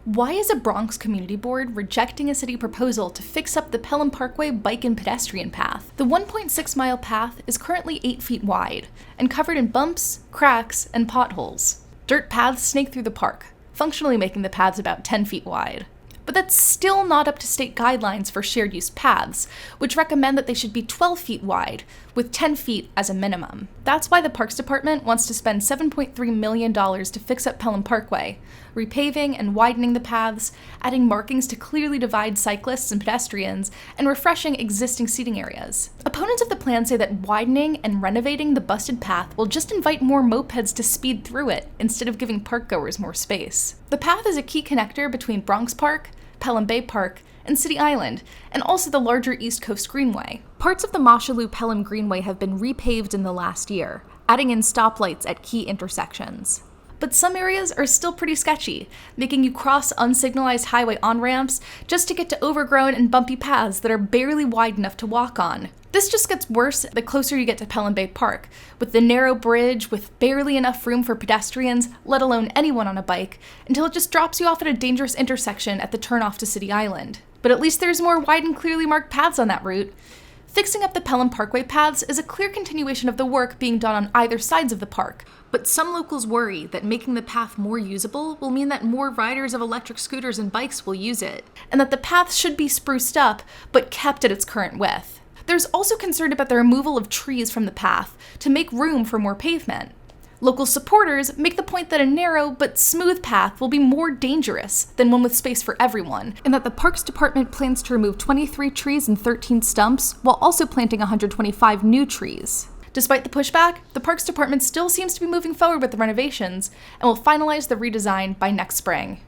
Why is a Bronx community board rejecting a city proposal to fix up the Pelham Parkway bike and pedestrian path? The 1.6-mile path is currently 8 feet wide and covered in bumps, cracks, and potholes. Dirt paths snake through the park, functionally making the paths about 10 feet wide. But that's still not up to state guidelines for shared use paths, which recommend that they should be 12 feet wide, with 10 feet as a minimum. That's why the Parks Department wants to spend $7.3 million to fix up Pelham Parkway, repaving and widening the paths, adding markings to clearly divide cyclists and pedestrians, and refreshing existing seating areas. Opponents of the plan say that widening and renovating the busted path will just invite more mopeds to speed through it, instead of giving parkgoers more space. The path is a key connector between Bronx Park, Pelham Bay Park, and City Island, and also the larger East Coast Greenway. Parts of the Mosholu-Pelham Greenway have been repaved in the last year, adding in stoplights at key intersections. But some areas are still pretty sketchy, making you cross unsignalized highway on-ramps just to get to overgrown and bumpy paths that are barely wide enough to walk on. This just gets worse the closer you get to Pelham Bay Park, with the narrow bridge with barely enough room for pedestrians, let alone anyone on a bike, until it just drops you off at a dangerous intersection at the turnoff to City Island. But at least there's more wide and clearly marked paths on that route. Fixing up the Pelham Parkway paths is a clear continuation of the work being done on either sides of the park, but some locals worry that making the path more usable will mean that more riders of electric scooters and bikes will use it, and that the path should be spruced up, but kept at its current width. There's also concern about the removal of trees from the path to make room for more pavement. Local supporters make the point that a narrow but smooth path will be more dangerous than one with space for everyone, and that the Parks Department plans to remove 23 trees and 13 stumps, while also planting 125 new trees. Despite the pushback, the Parks Department still seems to be moving forward with the renovations, and will finalize the redesign by next spring.